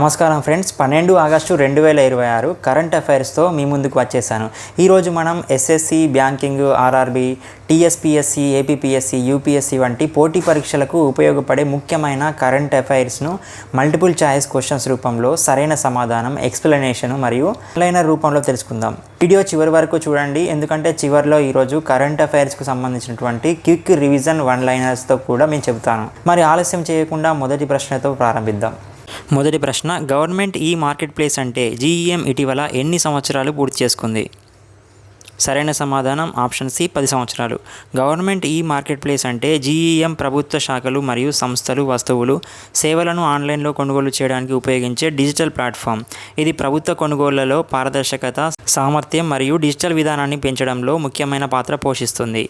నమస్కారం friends, 12 August 2026 current అఫైర్స్తో మీ ముందుకు వచ్చేసాను. ఈరోజు మనం SSC, banking, RRB, TSPSC, APPSC, UPSC వంటి పోటీ పరీక్షలకు ఉపయోగపడే ముఖ్యమైన కరెంట్ అఫైర్స్ను మల్టిపుల్ చాయిస్ క్వశ్చన్స్ రూపంలో సరైన సమాధానం, ఎక్స్ప్లెనేషన్ మరియు ఆన్లైనర్ రూపంలో తెలుసుకుందాం. వీడియో చివరి వరకు చూడండి, ఎందుకంటే చివరిలో ఈరోజు కరెంట్ అఫైర్స్కు సంబంధించినటువంటి క్విక్ రివిజన్ వన్ లైనర్స్తో కూడా నేను చెబుతాను. మరి ఆలస్యం చేయకుండా మొదటి ప్రశ్నతో ప్రారంభిద్దాం. మొదటి ప్రశ్న, గవర్నమెంట్ ఈ మార్కెట్ ప్లేస్ అంటే జీఈఎం ఇటీవల ఎన్ని సంవత్సరాలు పూర్తి చేసుకుంది? సరైన సమాధానం ఆప్షన్ సి, 10 సంవత్సరాలు. గవర్నమెంట్ ఈ మార్కెట్ ప్లేస్ అంటే జీఈఎం ప్రభుత్వ శాఖలు మరియు సంస్థలు వస్తువులు, సేవలను ఆన్లైన్లో కొనుగోలు చేయడానికి ఉపయోగించే డిజిటల్ ప్లాట్ఫామ్. ఇది ప్రభుత్వ కొనుగోళ్లలో పారదర్శకత, సామర్థ్యం మరియు డిజిటల్ విధానాన్ని పెంచడంలో ముఖ్యమైన పాత్ర పోషిస్తుంది.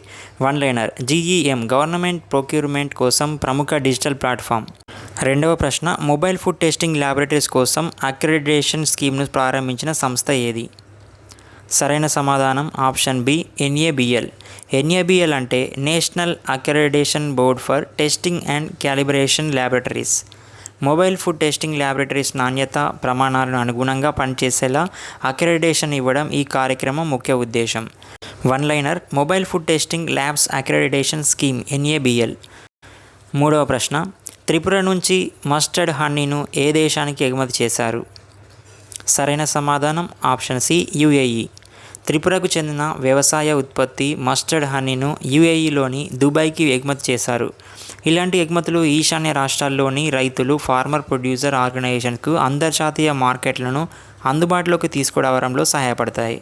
One liner, GeM government procurement కోసం ప్రముఖ డిజిటల్ ప్లాట్ఫామ్. రెండవ ప్రశ్న, మొబైల్ ఫుడ్ టెస్టింగ్ ల్యాబొరేటరీస్ కోసం అక్రెడిటేషన్ స్కీమ్ను ప్రారంభించిన సంస్థ ఏది? సరైన సమాధానం ఆప్షన్ బి, ఎన్ఏబిఎల్. ఎన్ఏబిఎల్ అంటే national accreditation board for testing and calibration laboratories. Mobile food testing laboratories నాణ్యత ప్రమాణాలను అనుగుణంగా పనిచేసేలా అక్రెడిటేషన్ ఇవ్వడం ఈ కార్యక్రమం ముఖ్య ఉద్దేశం. One liner, mobile food testing labs accreditation scheme, NABL. మూడవ ప్రశ్న, త్రిపుర నుంచి మస్టర్డ్ హనీను ఏ దేశానికి ఎగుమతి చేశారు? సరైన సమాధానం ఆప్షన్ సి, యుఏఈ. త్రిపురకు చెందిన వ్యవసాయ ఉత్పత్తి మస్టర్డ్ హనీను యుఏఈలోని దుబాయ్కి ఎగుమతి చేశారు. ఇలాంటి ఎగుమతులు ఈశాన్య రాష్ట్రాల్లోని రైతులు, ఫార్మర్ ప్రొడ్యూసర్ ఆర్గనైజేషన్కు అంతర్జాతీయ మార్కెట్లను అందుబాటులోకి తీసుకురావడంలో సహాయపడతాయి.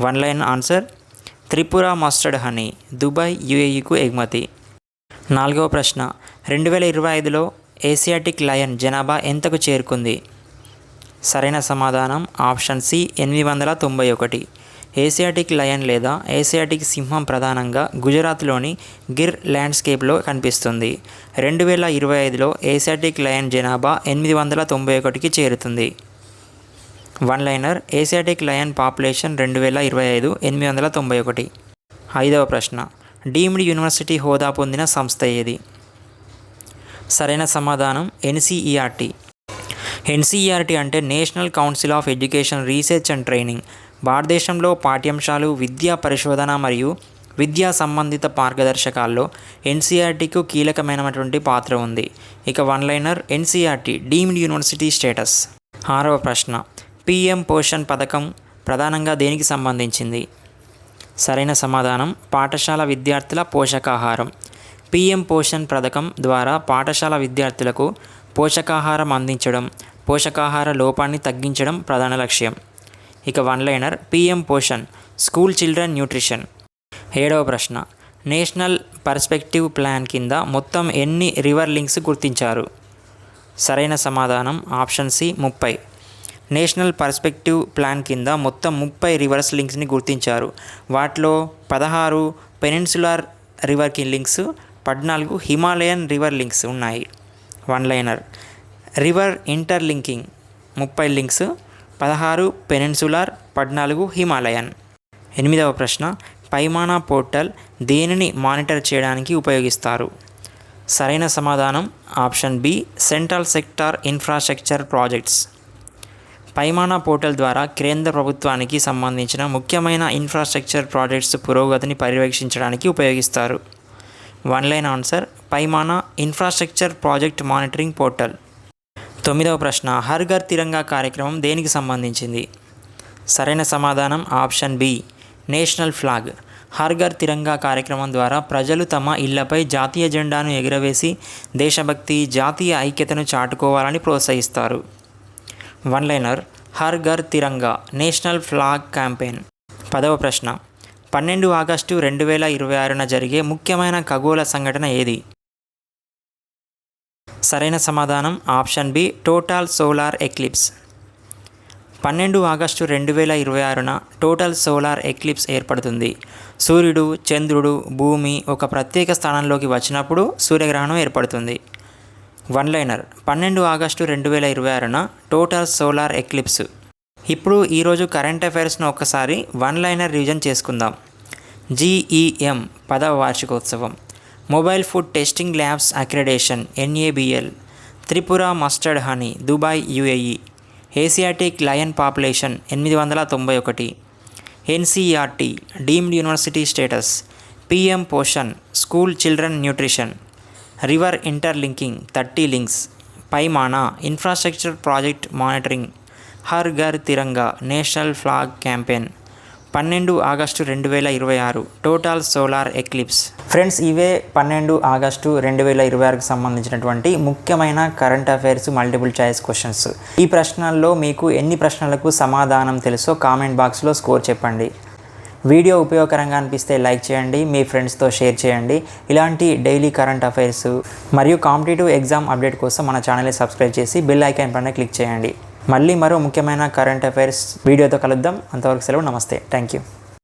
One line answer, Tripura mustard honey Dubai, యుఏఈకు ఎగుమతి. నాలుగవ ప్రశ్న, 2025లో ఏసియాటిక్ లయన్ జనాభా ఎంతకు చేరుకుంది? సరైన సమాధానం ఆప్షన్ సి, 891. ఏసియాటిక్ లయన్ లేదా ఏసియాటిక్ సింహం ప్రధానంగా గుజరాత్లోని గిర్ ల్యాండ్స్కేప్లో కనిపిస్తుంది. 2025లో ఏసియాటిక్ లయన్ జనాభా 891కి చేరుతుంది. One liner, Asiatic lion population 2025 891. ఐదవ ప్రశ్న, డీమ్డ్ యూనివర్సిటీ హోదా పొందిన సంస్థ ఏది? సరైన సమాధానం ఎన్సీఈఆర్టీ. ఎన్సీఈఆర్టీ అంటే national council of education research and training. భారతదేశంలో పాఠ్యాంశాలు, విద్యా పరిశోధన మరియు విద్యా సంబంధిత మార్గదర్శకాల్లో ఎన్సీఈఆర్టీకు కీలకమైనటువంటి పాత్ర ఉంది. ఇక one liner, NCERT deemed university status. ఆరవ ప్రశ్న, పీఎం పోషణ్ పథకం ప్రధానంగా దేనికి సంబంధించింది? సరైన సమాధానం పాఠశాల విద్యార్థుల పోషకాహారం. పీఎం పోషణ్ పథకం ద్వారా పాఠశాల విద్యార్థులకు పోషకాహారం అందించడం, పోషకాహార లోపాన్ని తగ్గించడం ప్రధాన లక్ష్యం. ఇక one liner, PM Poshan school children nutrition. ఏడవ ప్రశ్న, నేషనల్ పర్స్పెక్టివ్ ప్లాన్ కింద మొత్తం ఎన్ని రివర్ లింక్స్ గుర్తించారు? సరైన సమాధానం option C, 30. National perspective plan కింద మొత్తం 30 రివర్స్ లింక్స్ని గుర్తించారు. వాటిలో 16 peninsular river links, 14 Himalayan river links ఉన్నాయి. One liner, river interlinking 30 links, 16 peninsular, 14 Himalayan. ఎనిమిదవ ప్రశ్న, పైమానా పోర్టల్ దేనిని మానిటర్ చేయడానికి ఉపయోగిస్తారు? సరైన సమాధానం option B, central sector infrastructure projects. Paimana portal ద్వారా కేంద్ర ప్రభుత్వానికి సంబంధించిన ముఖ్యమైన ఇన్ఫ్రాస్ట్రక్చర్ ప్రాజెక్ట్స్ పురోగతిని పర్యవేక్షించడానికి ఉపయోగిస్తారు. One line answer, Paimana infrastructure project monitoring portal. తొమ్మిదవ ప్రశ్న, హర్ ఘర్ తిరంగా కార్యక్రమం దేనికి సంబంధించింది? సరైన సమాధానం option B, national flag. Har Ghar Tiranga కార్యక్రమం ద్వారా ప్రజలు తమ ఇళ్లపై జాతీయ జెండాను ఎగురవేసి దేశభక్తి, జాతీయ ఐక్యతను చాటుకోవాలని ప్రోత్సహిస్తారు. One liner, her Ghar Tiranga national flag campaign. 10వ ప్రశ్న, 12 ఆగస్టు 2026న జరిగే ముఖ్యమైన ఖగోళ సంఘటన ఏది? సరైన సమాధానం option B, total solar eclipse. 12 August 2026న టోటల్ సోలార్ ఎక్లిప్స్ ఏర్పడుతుంది. సూర్యుడు, చంద్రుడు, భూమి ఒక ప్రత్యేక స్థానంలోకి వచ్చినప్పుడు సూర్యగ్రహణం ఏర్పడుతుంది. వన్ లైనర్, 12 ఆగస్టు 2026న టోటల్ సోలార్ ఎక్లిప్స్. ఇప్పుడు ఈరోజు కరెంట్ అఫైర్స్ను ఒక్కసారి వన్ లైనర్ రివిజన్ చేసుకుందాం. జీఈఎం 10వ వార్షికోత్సవం. Mobile food testing labs accreditation, NABL. Tripura mustard honey Dubai UAE. Asiatic lion population 891. NCERT deemed university status. PM Poshan school children nutrition. River interlinking 30 links. Paimana infrastructure project monitoring. Har Ghar Tiranga national flag campaign. 12 August 2026 total solar eclipse. Friends, ఇవే 12 August 2026కు సంబంధించినటువంటి ముఖ్యమైన current affairs multiple choice questions. ఈ ప్రశ్నల్లో మీకు ఎన్ని ప్రశ్నలకు సమాధానం తెలుసో comment బాక్స్లో స్కోర్ చెప్పండి. వీడియో ఉపయోగకరంగా అనిపిస్తే లైక్ చేయండి, మీ ఫ్రెండ్స్తో షేర్ చేయండి. ఇలాంటి డైలీ కరెంట్ అఫైర్స్ మరియు కాంపిటేటివ్ ఎగ్జామ్ అప్డేట్ కోసం మన ఛానల్ని సబ్స్క్రైబ్ చేసి బెల్ ఐకాన్ పైన క్లిక్ చేయండి. మళ్ళీ మరో ముఖ్యమైన కరెంట్ అఫైర్స్ వీడియోతో కలుద్దాం. అంతవరకు సెలవు. నమస్తే. Thank you.